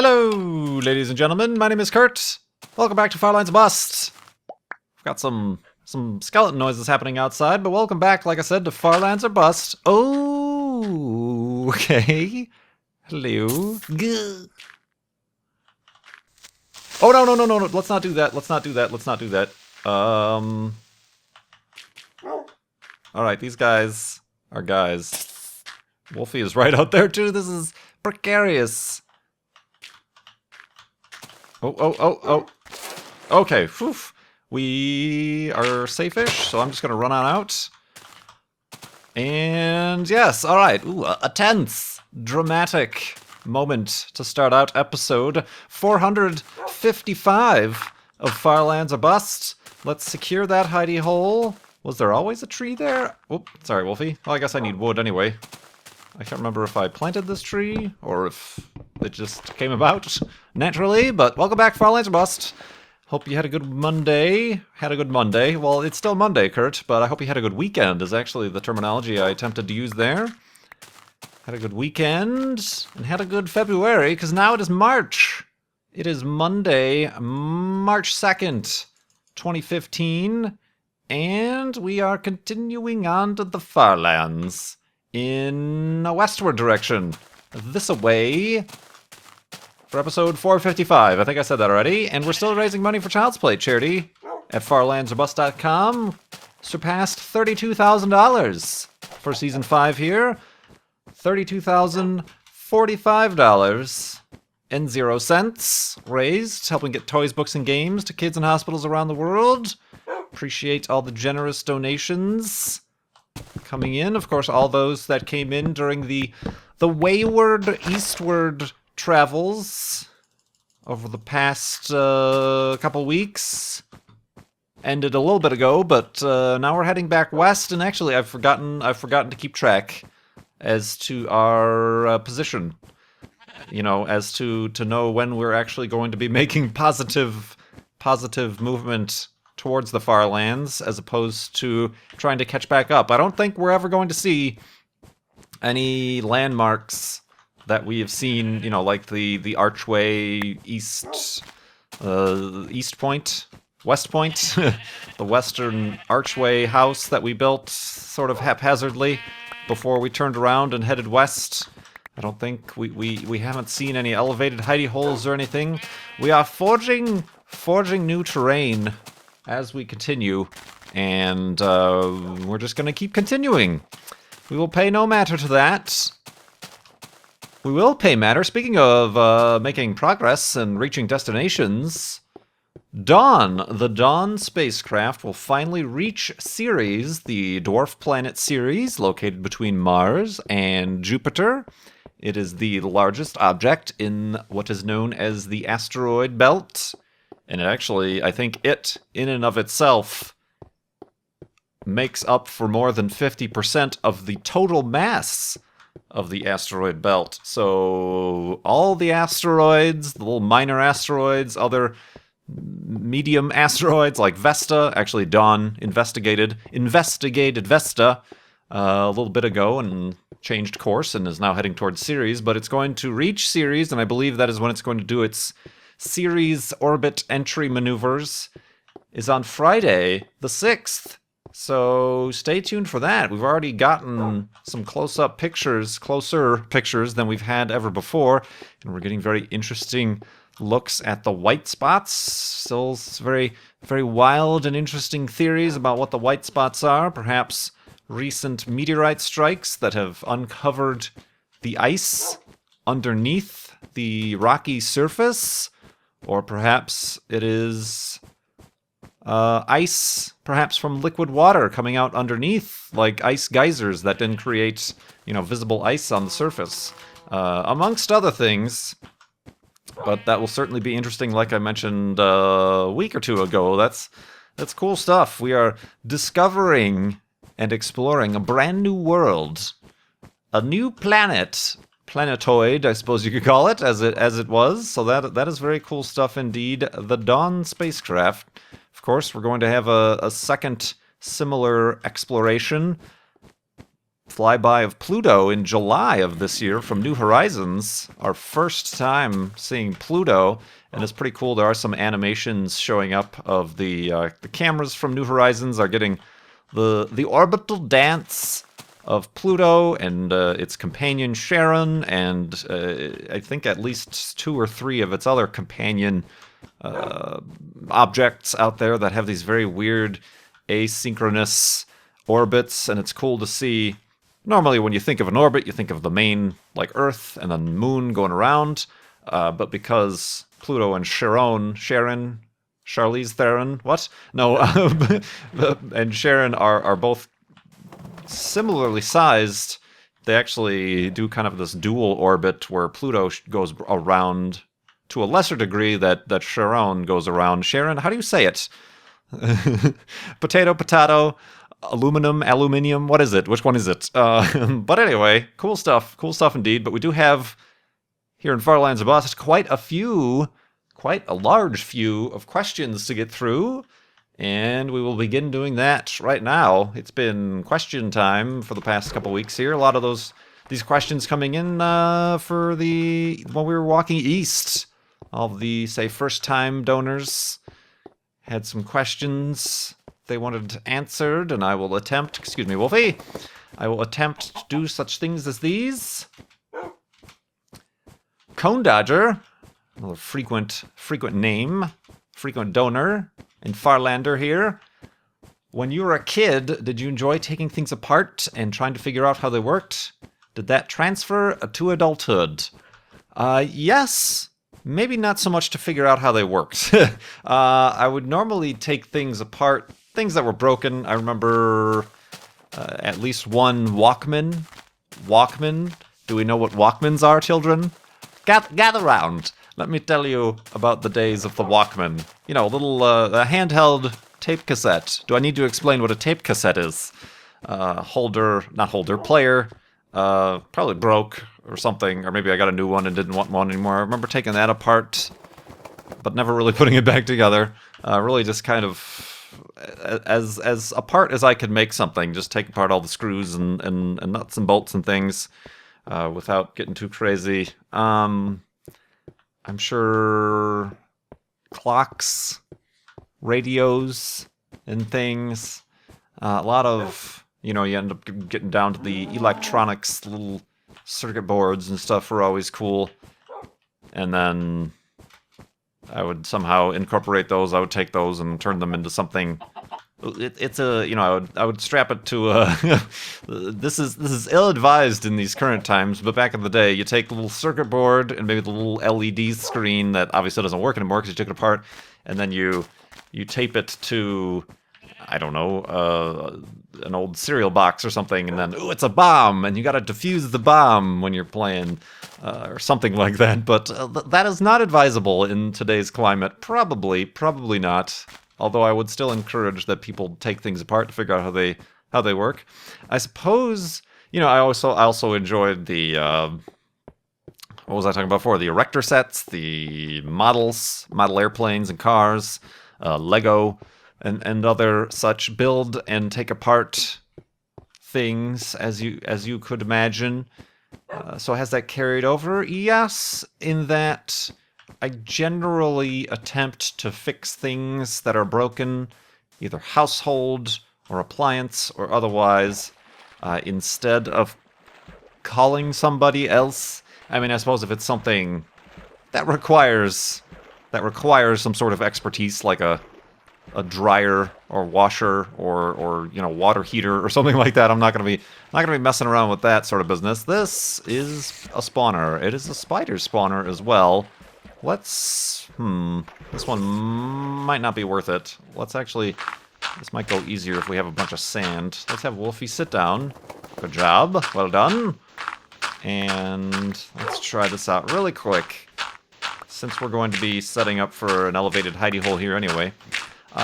Hello, ladies and gentlemen. My name is Kurt. Welcome back to Firelines Bust. We've got some skeleton noises happening outside, but welcome back, like I said, to Firelines or Bust. Oh, okay. Hello. Gah. Oh, no. Let's not do that. Let's not do that. Alright, these guys are guys. Wolfie is right out there, too. This is precarious. Oh. Okay, whew. We are safe-ish, so I'm just gonna run on out. And yes, alright. Ooh, a tense, dramatic moment to start out episode 455 of Firelands or Bust. Let's secure that hidey hole. Was there always a tree there? Oh, sorry, Wolfie. Well, I guess I need wood anyway. I can't remember if I planted this tree or if it just came about naturally, but welcome back, Firelands or Bust. Hope you had a good Monday. Well, it's still Monday, Kurt, but I hope you had a good weekend is actually the terminology I attempted to use there. Had a good weekend and had a good February, because now it is March. It is Monday, March 2nd, 2015, and we are continuing on to the Firelands in a westward direction. This-a-way for episode 455. I think I said that already. And we're still raising money for Child's Play charity at farlandsorbust.com. Surpassed $32,000 for season 5 here. $32,045.00 raised, helping get toys, books, and games to kids in hospitals around the world. Appreciate all the generous donations coming in. Of course, all those that came in during the wayward eastward travels over the past couple weeks. Ended a little bit ago, but now we're heading back west. And actually, I've forgotten to keep track as to our position. You know, as to know when we're actually going to be making positive movement towards the far lands, as opposed to trying to catch back up. I don't think we're ever going to see any landmarks that we have seen, you know, like the archway east point, west point, the western archway house that we built sort of haphazardly before we turned around and headed west. I don't think we haven't seen any elevated hidey holes or anything. We are forging new terrain as we continue, and we're just going to keep continuing. We will pay no matter to that. We will pay matter. Speaking of making progress and reaching destinations, Dawn, the Dawn spacecraft, will finally reach Ceres, the dwarf planet Ceres, located between Mars and Jupiter. It is the largest object in what is known as the asteroid belt. And it actually, I think it, in and of itself, makes up for more than 50% of the total mass of the asteroid belt. So all the asteroids, the little minor asteroids, other medium asteroids like Vesta, actually Dawn investigated Vesta a little bit ago and changed course and is now heading towards Ceres, but it's going to reach Ceres, and I believe that is when it's going to do its Ceres orbit entry maneuvers, is on Friday the 6th. So stay tuned for that. We've already gotten some closer pictures than we've had ever before, and we're getting very interesting looks at the white spots. Still very, very wild and interesting theories about what the white spots are. Perhaps recent meteorite strikes that have uncovered the ice underneath the rocky surface. Or perhaps it is ice, perhaps from liquid water coming out underneath, like ice geysers that then create, you know, visible ice on the surface, amongst other things. But that will certainly be interesting, like I mentioned a week or two ago. That's cool stuff. We are discovering and exploring a brand new world, a new planet. Planetoid, I suppose you could call it, as it was. So that is very cool stuff indeed. The Dawn spacecraft. Of course, we're going to have a second similar exploration flyby of Pluto in July of this year from New Horizons. Our first time seeing Pluto, and it's pretty cool. There are some animations showing up of the cameras from New Horizons are getting the orbital dance of Pluto and its companion Charon, and I think at least 2 or 3 of its other companion objects out there that have these very weird asynchronous orbits, and it's cool to see. Normally when you think of an orbit, you think of the main, like Earth, and then Moon going around, but because Pluto and Charlize Theron, what? No, and Charon are both similarly sized, they actually do kind of this dual orbit where Pluto goes around to a lesser degree that Charon goes around. Charon, how do you say it? Potato, aluminium, what is it? Which one is it? But anyway, cool stuff indeed. But we do have, here in Far Lands of Us, quite a large few of questions to get through, and we will begin doing that right now. It's been question time for the past couple weeks here. A lot of these questions coming in when we were walking east. All of the, say, first-time donors had some questions they wanted answered, and I will attempt, excuse me, Wolfie, I will attempt to do such things as these. Cone Dodger, another frequent name, frequent donor, and Farlander here. When you were a kid, did you enjoy taking things apart and trying to figure out how they worked? Did that transfer to adulthood? Yes. Maybe not so much to figure out how they worked. I would normally take things apart, things that were broken. I remember at least one Walkman. Walkman. Do we know what Walkmans are, children? Gather round. Let me tell you about the days of the Walkman. You know, a little handheld tape cassette. Do I need to explain what a tape cassette is? Player. Probably broke or something, or maybe I got a new one and didn't want one anymore. I remember taking that apart, but never really putting it back together. Really just kind of as apart as I could make something, just take apart all the screws and nuts and bolts and things without getting too crazy. I'm sure clocks, radios, and things. A lot of, you end up getting down to the electronics, little circuit boards and stuff were always cool. And then I would somehow incorporate those. I would take those and turn them into something. I would strap it to this is ill-advised in these current times, but back in the day, you take the little circuit board and maybe the little LED screen that obviously doesn't work anymore because you took it apart, and then you tape it to, I don't know, an old cereal box or something, and then, ooh, it's a bomb, and you gotta defuse the bomb when you're playing, or something like that. But that is not advisable in today's climate. Probably not. Although I would still encourage that people take things apart to figure out how they work. I suppose, I also enjoyed the what was I talking about before? The erector sets, the model airplanes and cars, Lego, and other such build and take apart things as you could imagine. So has that carried over? Yes, in that I generally attempt to fix things that are broken, either household or appliance or otherwise, instead of calling somebody else. I mean, I suppose if it's something that requires some sort of expertise, like a dryer or washer or water heater or something like that, I'm not gonna be messing around with that sort of business. This is a spawner. It is a spider spawner as well. This one might not be worth it. This might go easier if we have a bunch of sand. Let's have Wolfie sit down. Good job. Well done. And let's try this out really quick, since we're going to be setting up for an elevated hidey hole here anyway.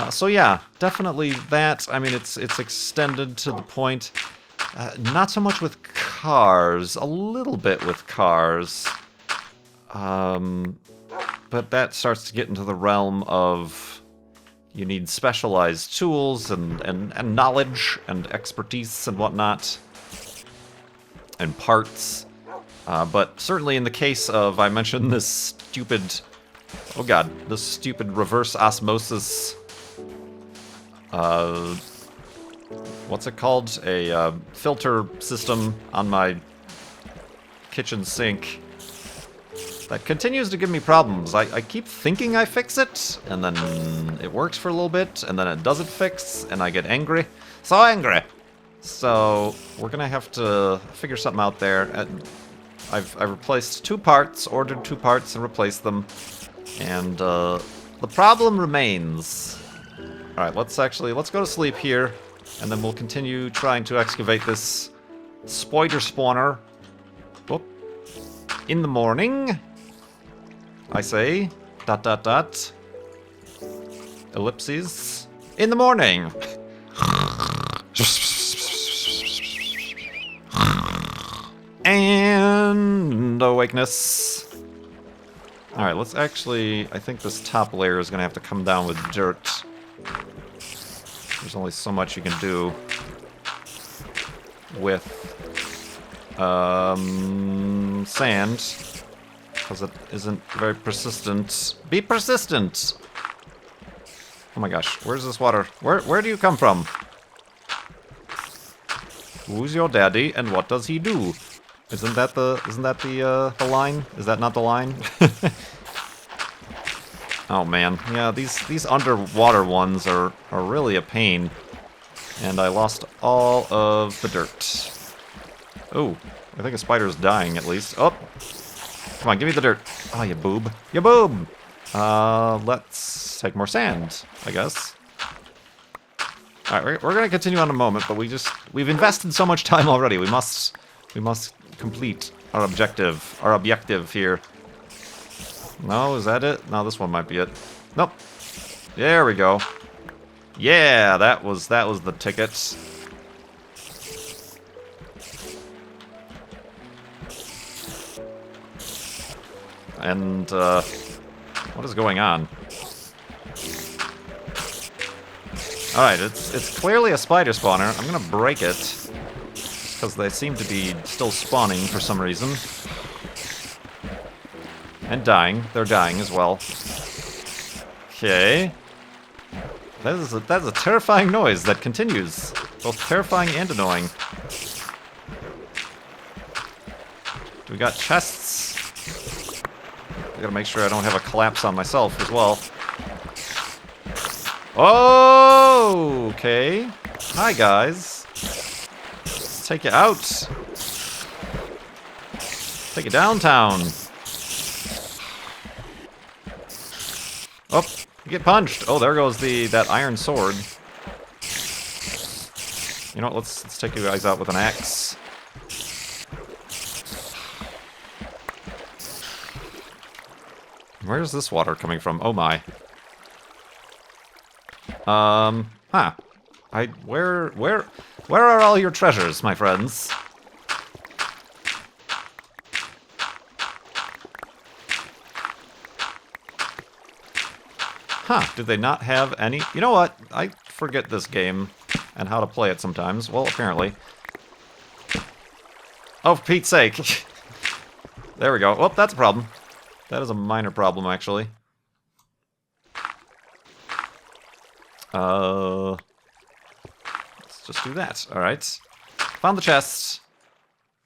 So yeah, definitely that. I mean, it's extended to the point, not so much with cars, a little bit with cars. But that starts to get into the realm of you need specialized tools and knowledge and expertise and whatnot. and parts. But certainly in the case of, I mentioned this stupid, oh god, this stupid reverse osmosis, what's it called? A filter system on my kitchen sink that continues to give me problems. I keep thinking I fix it, and then it works for a little bit, and then it doesn't fix, and I get angry. So angry! So, we're gonna have to figure something out there. I've replaced 2 parts, ordered 2 parts, and replaced them. And, the problem remains. Alright, let's go to sleep here, and then we'll continue trying to excavate this spider spawner. Whoop. In the morning, I say, ... ellipses, in the morning. And awakeness. Alright, let's actually, I think this top layer is going to have to come down with dirt. There's only so much you can do with sand, because it isn't very persistent. Be persistent! Oh my gosh, where's this water? Where do you come from? Who's your daddy, and what does he do? Isn't that the line? Is that not the line? Oh man, yeah, these underwater ones are really a pain. And I lost all of the dirt. Oh, I think a spider's dying at least. Oh! Come on, give me the dirt. Oh, you boob. You boob! Let's take more sand, I guess. Alright, we're gonna continue on in a moment, but we've invested so much time already. We must complete our objective here. No, is that it? No, this one might be it. Nope. There we go. Yeah, that was the ticket. And what is going on? Alright, it's clearly a spider spawner. I'm gonna break it, because they seem to be still spawning for some reason. And dying. They're dying as well. Okay. That is a terrifying noise that continues. Both terrifying and annoying. Do we got chests? I gotta make sure I don't have a collapse on myself as well. Oh, okay. Hi, guys. Let's take you out. Take you downtown. Oh, you get punched. Oh, there goes that iron sword. You know what? Let's take you guys out with an axe. Where's this water coming from? Oh my. Huh. Where are all your treasures, my friends? Huh, did they not have any? You know what? I forget this game and how to play it sometimes. Well, apparently. Oh, for Pete's sake. There we go. Well, that's a problem. That is a minor problem, actually. Let's just do that. Alright. Found the chest.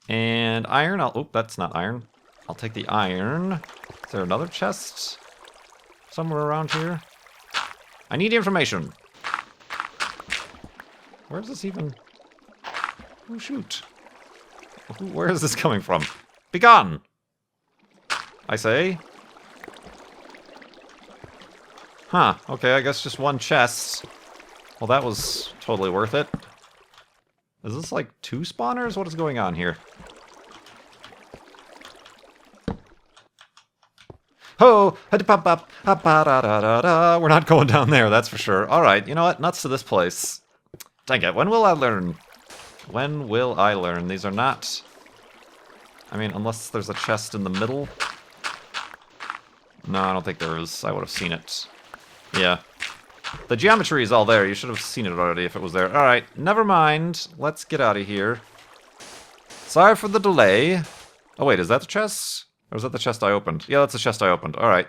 And iron. Oh, that's not iron. I'll take the iron. Is there another chest somewhere around here? I need information. Where's this even? Oh, shoot. Where is this coming from? Be gone! I say. Huh, okay, I guess just one chest. Well, that was totally worth it. Is this like 2 spawners? What is going on here? Ho! We're not going down there, that's for sure. Alright, you know what? Nuts to this place. Dang it, when will I learn? When will I learn? These are not... I mean, unless there's a chest in the middle. No, I don't think there is. I would have seen it. Yeah. The geometry is all there. You should have seen it already if it was there. Alright, never mind. Let's get out of here. Sorry for the delay. Oh, wait, is that the chest? Or is that the chest I opened? Yeah, that's the chest I opened. All right.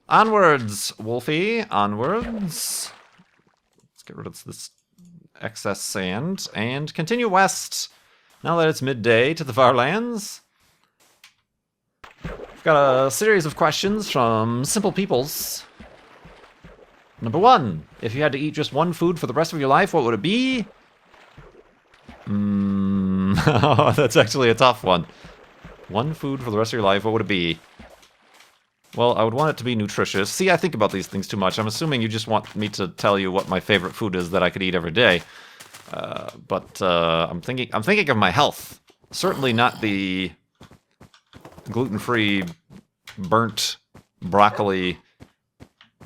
Onwards, Wolfie. Onwards. Let's get rid of this excess sand and continue west. Now that it's midday to the far lands. We've got a series of questions from simple peoples. Number 1. If you had to eat just one food for the rest of your life, what would it be? That's actually a tough one. One food for the rest of your life, what would it be? Well, I would want it to be nutritious. See, I think about these things too much. I'm assuming you just want me to tell you what my favorite food is that I could eat every day. But I'm thinking of my health. Certainly not the gluten-free, burnt broccoli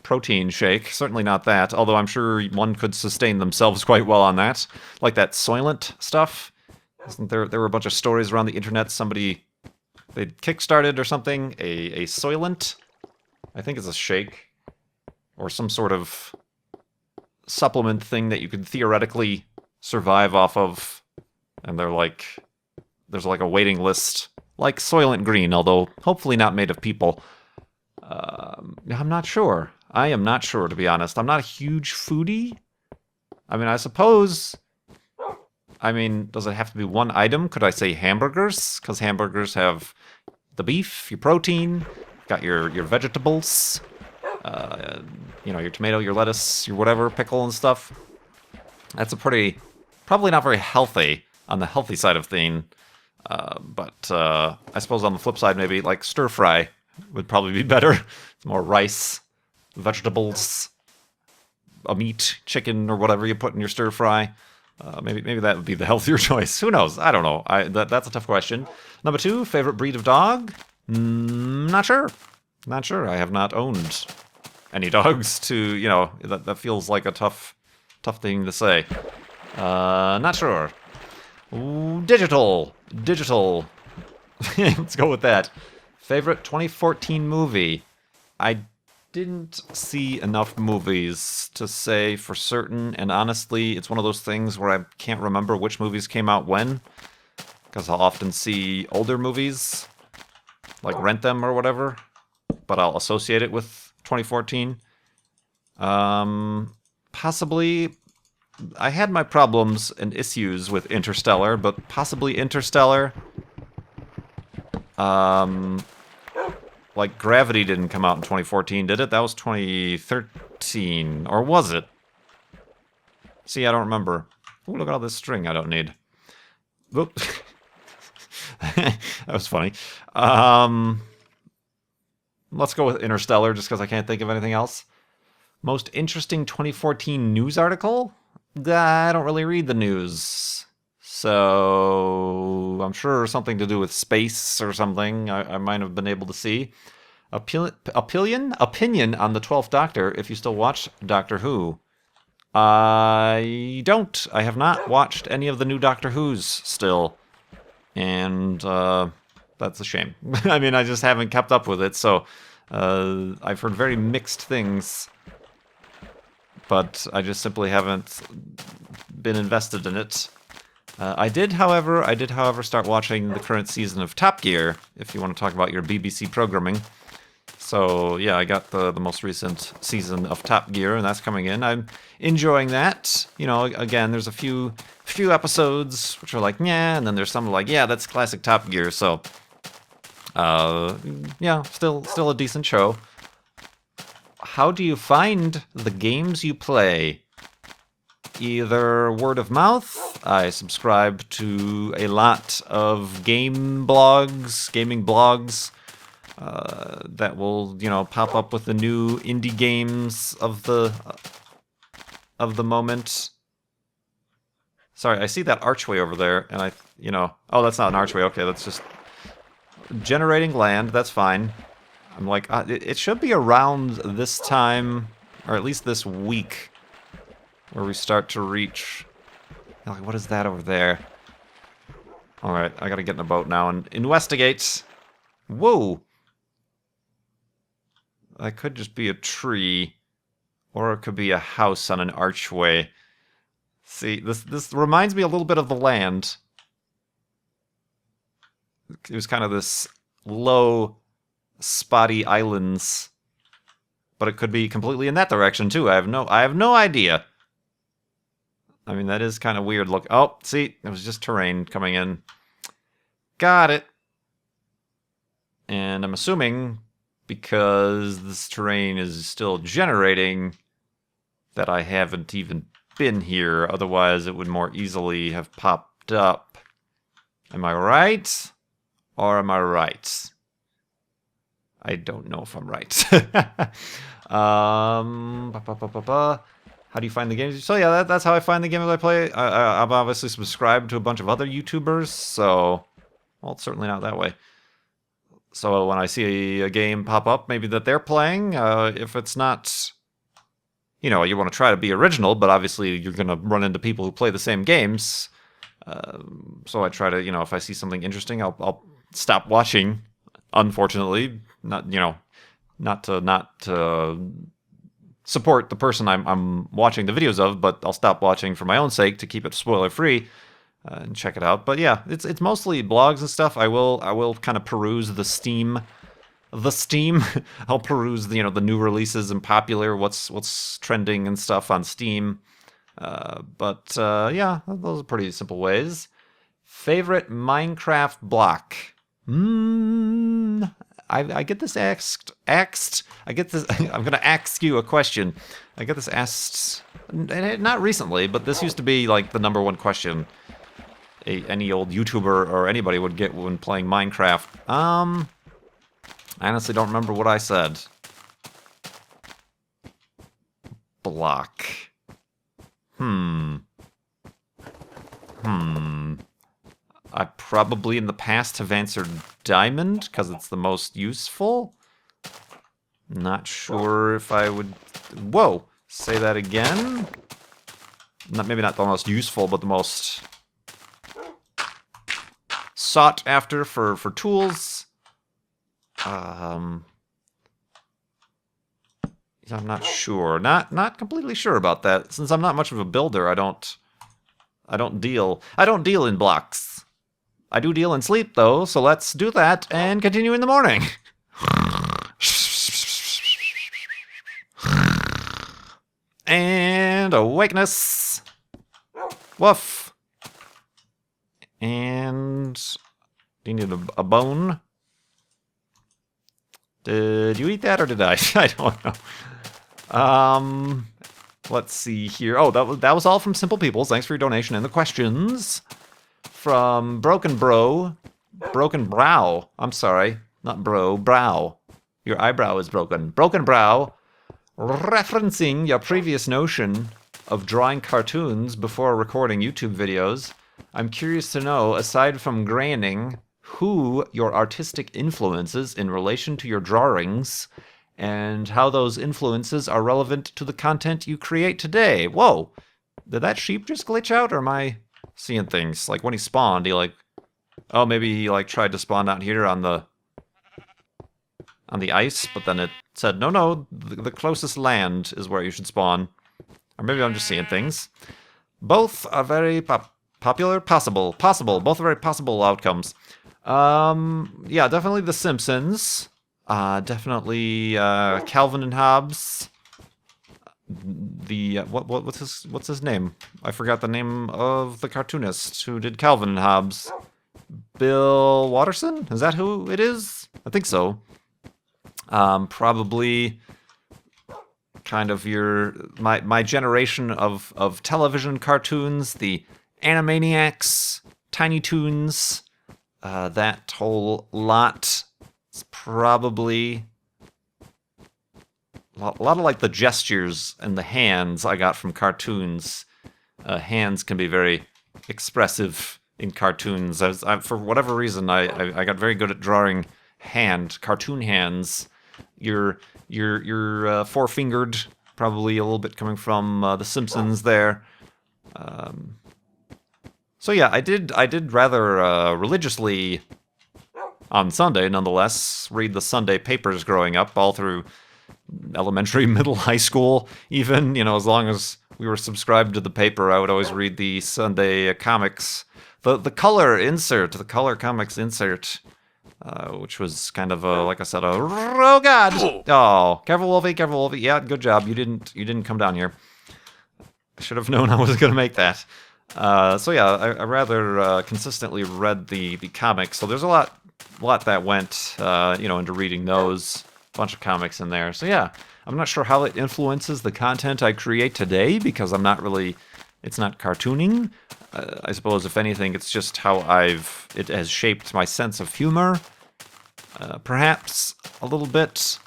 protein shake. Certainly not that. Although I'm sure one could sustain themselves quite well on that. Like that Soylent stuff. Isn't there were a bunch of stories around the internet. They'd kickstarted or something, a Soylent. I think it's a shake. Or some sort of supplement thing that you could theoretically survive off of. And there's like a waiting list. Like Soylent Green, although hopefully not made of people. I'm not sure. I am not sure, to be honest. I'm not a huge foodie. I mean, I suppose... does it have to be one item? Could I say hamburgers? Because hamburgers have the beef, your protein, got your vegetables, your tomato, your lettuce, your whatever, pickle and stuff. That's probably not very healthy on the healthy side of things. But I suppose on the flip side, maybe like stir fry would probably be better. It's more rice, vegetables, a meat, chicken, or whatever you put in your stir fry. Maybe that would be the healthier choice. Who knows? I don't know. That's a tough question. Number 2, favorite breed of dog? Not sure. Not sure. I have not owned any dogs to, that feels like a tough thing to say. Not sure. Ooh, digital. Let's go with that. Favorite 2014 movie? I didn't see enough movies to say for certain, and honestly, it's one of those things where I can't remember which movies came out when, because I'll often see older movies, like rent them or whatever, but I'll associate it with 2014. Possibly, I had my problems and issues with Interstellar, but possibly Interstellar. Like, Gravity didn't come out in 2014, did it? That was 2013. Or was it? See, I don't remember. Ooh, look at all this string I don't need. Whoop. That was funny. Let's go with Interstellar, just because I can't think of anything else. Most interesting 2014 news article? I don't really read the news. So, I'm sure something to do with space or something I might have been able to see. Opinion on the 12th Doctor, if you still watch Doctor Who. I don't. I have not watched any of the new Doctor Who's still. And that's a shame. I just haven't kept up with it, so I've heard very mixed things. But I just simply haven't been invested in it. I did, however, start watching the current season of Top Gear, if you want to talk about your BBC programming. So, yeah, I got the most recent season of Top Gear, and that's coming in. I'm enjoying that. Again, there's a few episodes which are like, yeah, and then there's some like, yeah, that's classic Top Gear. So, yeah, still a decent show. How do you find the games you play? Either word of mouth. I subscribe to a lot of gaming blogs that will, pop up with the new indie games of the moment. Sorry, I see that archway over there, and oh, that's not an archway. Okay, that's just generating land. That's fine. I'm like, it should be around this time, or at least this week, where we start to reach... Like, what is that over there? Alright, I gotta get in a boat now and investigate. Whoa! That could just be a tree. Or it could be a house on an archway. See, this reminds me a little bit of the land. It was kind of this low, spotty islands, but it could be completely in that direction too. I have no idea. I mean, that is kind of weird. Look, oh, see, it was just terrain coming in. Got it. And I'm assuming, because this terrain is still generating, that I haven't even been here. Otherwise, it would more easily have popped up. Am I right? Or am I right? I don't know if I'm right. How do you find the games? So yeah, that's how I find the games I play. I'm obviously subscribed to a bunch of other YouTubers, so... Well, it's certainly not that way. So when I see a game pop up, maybe that they're playing, if it's not... You know, you want to try to be original, but obviously you're going to run into people who play the same games. So I try to, you know, if I see something interesting, I'll stop watching, unfortunately. Not to support the person I'm watching the videos of, but I'll stop watching for my own sake to keep it spoiler free and check it out. But yeah, it's mostly blogs and stuff. I will kind of peruse the Steam. I'll peruse the new releases and popular what's trending and stuff on Steam. But yeah, those are pretty simple ways. Favorite Minecraft block? I get this asked. I get this. I'm gonna ask you a question. I get this asked, not recently, but this used to be like the #1 question any old YouTuber or anybody would get when playing Minecraft. I honestly don't remember what I said. Block. I probably in the past have answered diamond, because it's the most useful. Not sure if I would... Whoa! Say that again? Maybe not the most useful, but the most... sought after for tools. I'm not sure. Not completely sure about that. Since I'm not much of a builder, I don't deal in blocks. I do deal in sleep though, so let's do that and continue in the morning. And awakeness. Woof. And do you need a bone? Did you eat that or did I? I don't know. Let's see here. Oh, that was all from Simple Peoples. Thanks for your donation and the questions. From Broken Brow. I'm sorry, not bro. Brow. Your eyebrow is broken. Broken Brow. Referencing your previous notion of drawing cartoons before recording YouTube videos, I'm curious to know, aside from graining, who your artistic influences in relation to your drawings, and how those influences are relevant to the content you create today. Whoa! Did that sheep just glitch out, or am I seeing things? Like, when he spawned, he oh, maybe he tried to spawn out here on the ice, but then it said, no, the closest land is where you should spawn. Or maybe I'm just seeing things. Both are very popular, possible. Both are very possible outcomes. Yeah, definitely The Simpsons. Definitely Calvin and Hobbes. The what's his name? I forgot the name of the cartoonist who did Calvin and Hobbes. Bill Watterson? Is that who it is? I think so. Probably kind of my generation of television cartoons, the Animaniacs, Tiny Toons, that whole lot. It's probably a lot of the gestures and the hands I got from cartoons. Hands can be very expressive in cartoons. For whatever reason, I got very good at drawing cartoon hands. Your four-fingered, probably a little bit coming from The Simpsons there. So yeah, I did rather religiously on Sunday, nonetheless, read the Sunday papers growing up, all through elementary, middle, high school, even, as long as we were subscribed to the paper, I would always read the Sunday comics the color insert, the color comics insert, which was kind of a, like I said, a oh god, oh careful Wolfie, careful Wolfie. Yeah, good job. You didn't come down here. I should have known I was gonna make that. So yeah, I rather consistently read the comics. So there's a lot that went into reading those. Bunch of comics in there. So yeah, I'm not sure how it influences the content I create today because I'm not really. It's not cartooning. I suppose if anything, it's just how it has shaped my sense of humor. Perhaps a little bit.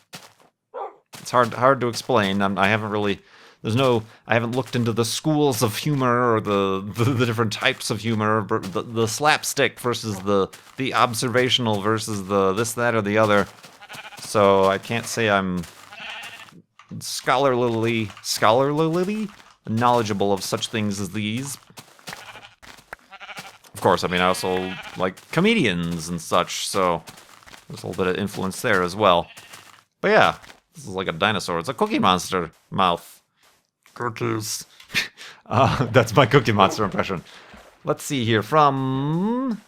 It's hard to explain. I haven't really. I haven't looked into the schools of humor or the different types of humor, the slapstick versus the observational versus the this, that, or the other. So I can't say I'm scholarly knowledgeable of such things as these. Of course, I mean, I also like comedians and such, so there's a little bit of influence there as well. But yeah, this is like a dinosaur. It's a Cookie Monster mouth. Cookies. That's my Cookie Monster impression. Let's see here from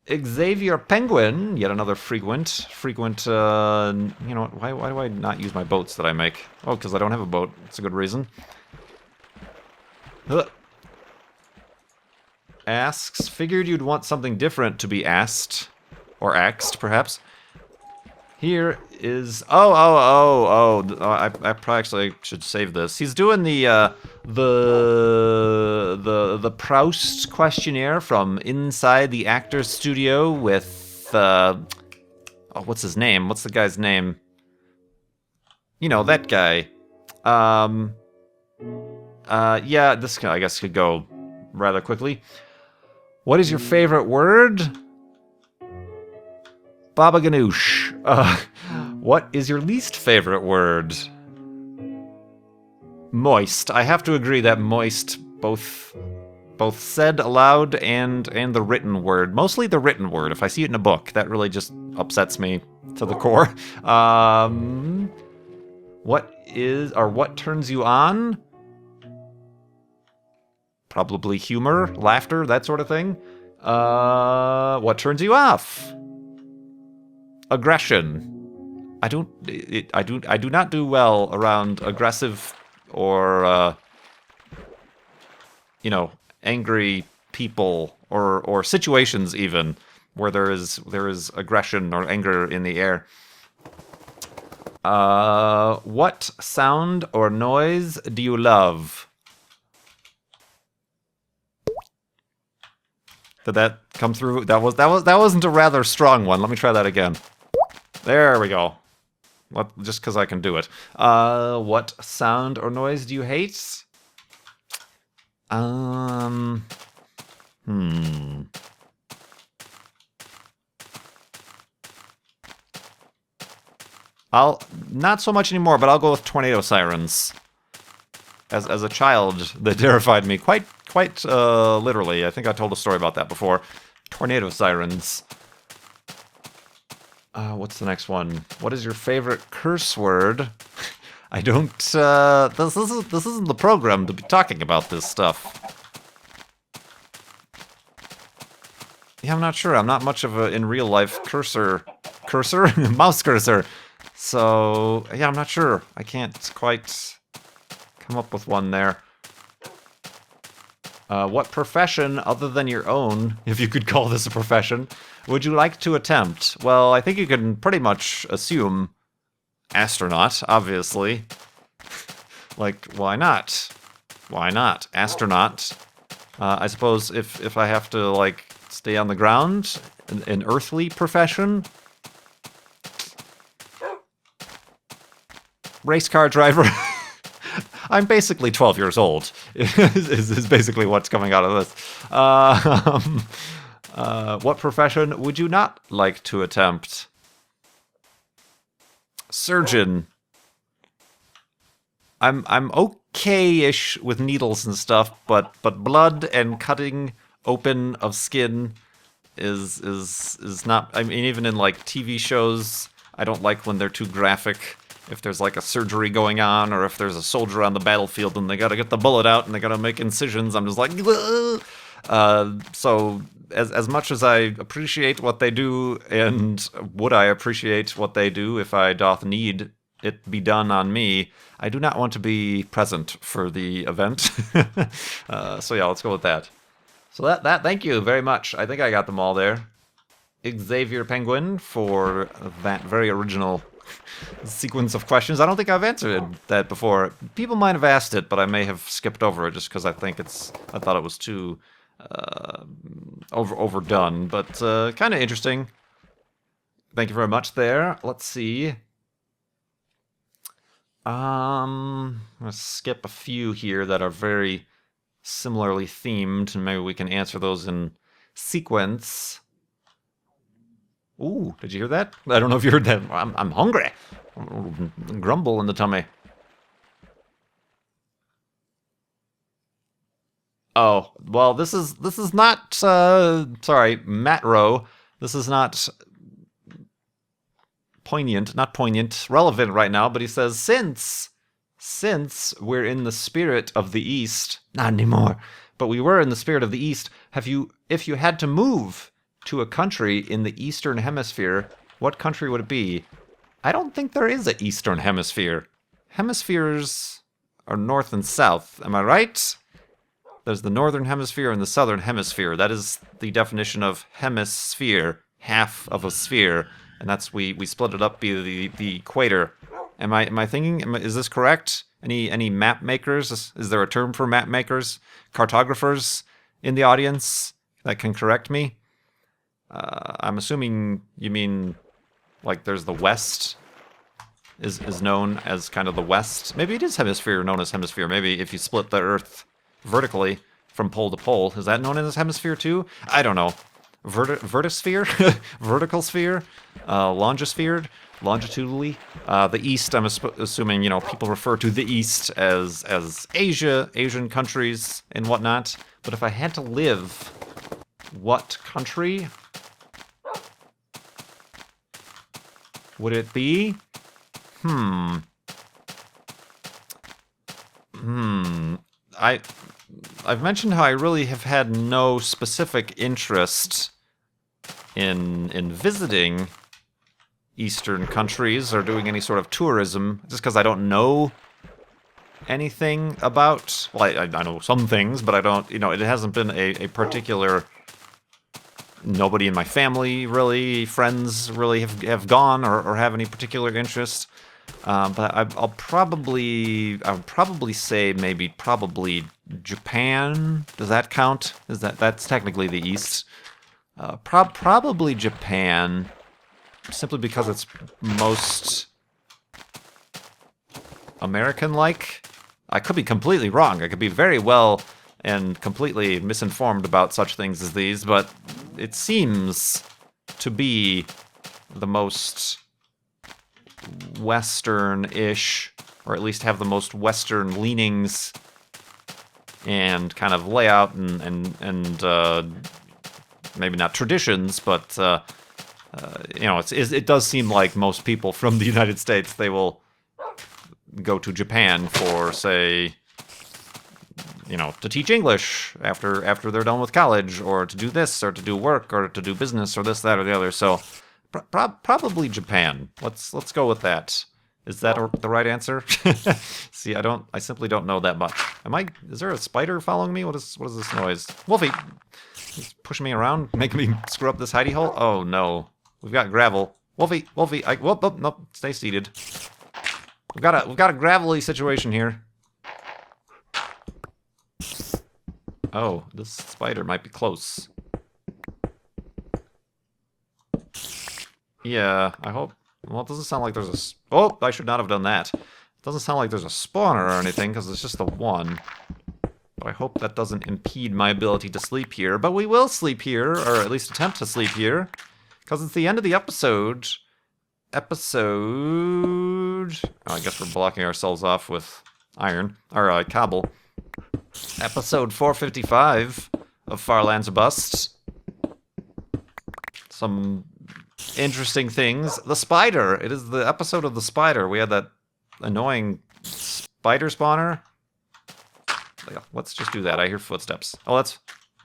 Xavier Penguin, yet another frequent, you know what, why do I not use my boats that I make? Oh, because I don't have a boat. That's a good reason. Asks, figured you'd want something different to be asked, or axed, perhaps. Here is, I probably actually should save this. He's doing the Proust Questionnaire from inside the actor's studio with, what's his name? What's the guy's name? You know, that guy. Yeah, this guy, I guess, could go rather quickly. What is your favorite word? Baba Ganoush. What is your least favorite word? Moist. I have to agree that moist, both said aloud and the written word. Mostly the written word. If I see it in a book, that really just upsets me to the core. What turns you on? Probably humor, laughter, that sort of thing. What turns you off? Aggression. I do not do well around aggressive or angry people or situations even where there is aggression or anger in the air. What sound or noise do you love? Did that come through? That wasn't a rather strong one. Let me try that again. There we go. Just because I can do it. What sound or noise do you hate? Not so much anymore, but I'll go with tornado sirens. As a child, that terrified me quite literally. I think I told a story about that before. Tornado sirens. What's the next one? What is your favorite curse word? I don't. This isn't the program to be talking about this stuff. Yeah, I'm not sure. I'm not much of a in real life cursor, mouse cursor. So yeah, I'm not sure. I can't quite come up with one there. What profession, other than your own, if you could call this a profession, would you like to attempt? Well, I think you can pretty much assume astronaut, obviously. Like, why not? Why not? Astronaut. I suppose if I have to, like, stay on the ground, an earthly profession. Race car driver. I'm basically 12 years old, is basically what's coming out of this. What profession would you not like to attempt? Surgeon. I'm okay-ish with needles and stuff, but blood and cutting open of skin is not. I mean, even in like TV shows, I don't like when they're too graphic. If there's like a surgery going on, or if there's a soldier on the battlefield and they gotta get the bullet out and they gotta make incisions, I'm just like, ugh! So as much as I appreciate what they do, and would I appreciate what they do if I doth need it be done on me, I do not want to be present for the event. So yeah, let's go with that. So that thank you very much. I think I got them all there. Xavier Penguin for that very original sequence of questions. I don't think I've answered that before. People might have asked it, but I may have skipped over it just because I thought it was too overdone. But kind of interesting. Thank you very much there. Let's see. Let's skip a few here that are very similarly themed, and maybe we can answer those in sequence. Ooh, did you hear that? I don't know if you heard that. I'm hungry. Grumble in the tummy. Oh, well, this is not sorry, Matt Rowe. This is not relevant right now, but he says since we're in the spirit of the East, not anymore, but we were in the spirit of the East, if you had to move to a country in the Eastern Hemisphere, what country would it be? I don't think there is an Eastern Hemisphere. Hemispheres are north and south, am I right? There's the Northern Hemisphere and the Southern Hemisphere. That is the definition of hemisphere, half of a sphere, and that's we split it up via the equator. Am I thinking? Is this correct? Any map makers? Is there a term for map makers? Cartographers in the audience that can correct me? I'm assuming you mean like there's the West is known as kind of the West. Maybe it is hemisphere known as hemisphere. Maybe if you split the Earth vertically from pole to pole, is that known as hemisphere too? I don't know. Vertisphere? Vertical sphere? Longisphere? Longitudinally? The East, I'm assuming, people refer to the East as Asia, Asian countries and whatnot. But if I had to live, what country would it be? I've mentioned how I really have had no specific interest in visiting Eastern countries or doing any sort of tourism, just because I don't know anything about. Well, I know some things, but I don't. It hasn't been a particular. Nobody in my family, really, friends, really have gone or have any particular interest. But I would probably say probably Japan. Does that count? That's technically the East? Probably Japan, simply because it's most American-like. I could be completely wrong. I could be very well and completely misinformed about such things as these, but it seems to be the most Western-ish, or at least have the most Western leanings and kind of layout and maybe not traditions, but it does seem like most people from the United States, they will go to Japan for, say, to teach English after they're done with college, or to do this, or to do work, or to do business, or this, that, or the other. So probably Japan. Let's go with that. Is that the right answer? See, I simply don't know that much. Is there a spider following me? What is this noise? Wolfie, he's pushing me around, making me screw up this hidey hole. Oh no, we've got gravel. Wolfie, nope, stay seated. We've got a gravelly situation here. Oh, this spider might be close. Yeah, I hope. Well, it doesn't sound like there's a... Oh, I should not have done that. It doesn't sound like there's a spawner or anything, because it's just the one. But I hope that doesn't impede my ability to sleep here. But we will sleep here, or at least attempt to sleep here, because it's the end of the episode. Oh, I guess we're blocking ourselves off with iron, or cobble. Episode 455 of Far Lands of Bust. Some interesting things. The spider. It is the episode of the spider. We had that annoying spider spawner. Let's just do that. I hear footsteps. Oh,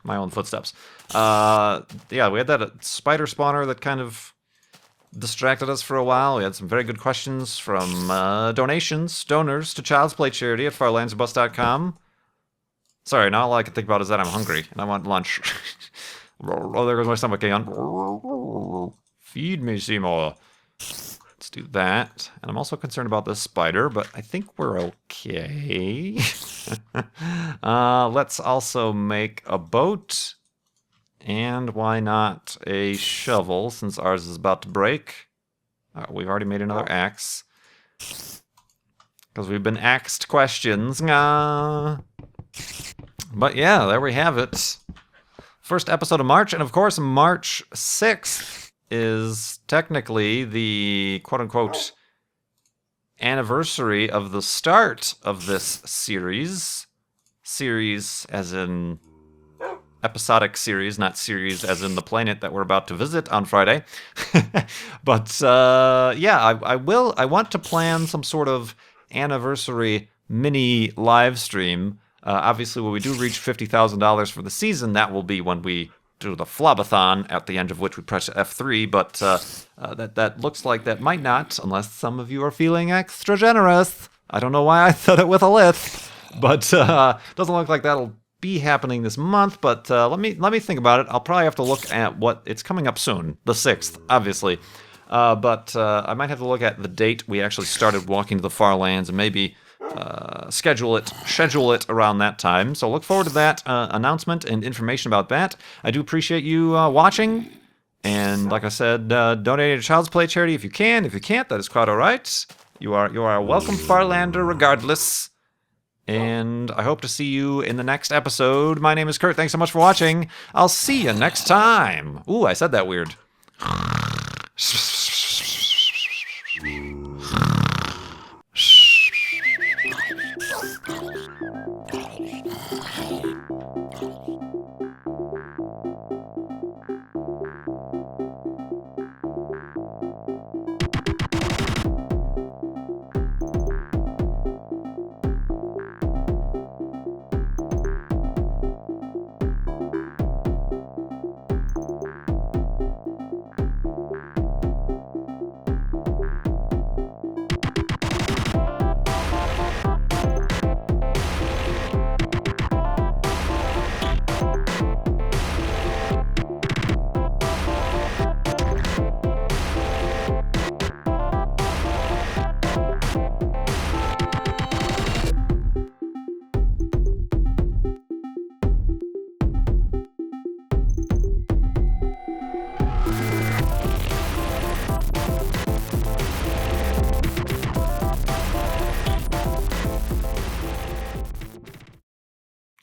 My own footsteps. Yeah, we had that spider spawner that kind of distracted us for a while. We had some very good questions from donors to Child's Play charity at farlandsbus.com. Sorry, now all I can think about is that I'm hungry and I want lunch. Oh, there goes my stomach again. Feed me, Seymour. Let's do that. And I'm also concerned about this spider, but I think we're okay. Let's also make a boat. And why not a shovel, since ours is about to break? We've already made another axe. Because we've been axed questions. But yeah, there we have it. First episode of March, and of course, March 6th is technically the quote-unquote anniversary of the start of this series. Series as in episodic series, not series as in the planet that we're about to visit on Friday. But yeah, I want to plan some sort of anniversary mini live stream. Obviously, when we do reach $50,000 for the season, that will be when we do the flobathon, at the end of which we press F3, but that looks like that might not, unless some of you are feeling extra generous. I don't know why I said it with a lisp, but doesn't look like that'll be happening this month, but let me think about it. I'll probably have to look at what it's coming up soon, the 6th, obviously. But I might have to look at the date we actually started walking to the far lands and maybe schedule it around that time. So look forward to that announcement and information about that. I do appreciate you watching. And like I said, donate to Child's Play charity if you can. If you can't, that is quite all right. You are a welcome Farlander regardless. And I hope to see you in the next episode. My name is Kurt. Thanks so much for watching. I'll see you next time. Ooh, I said that weird.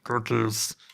Cookies.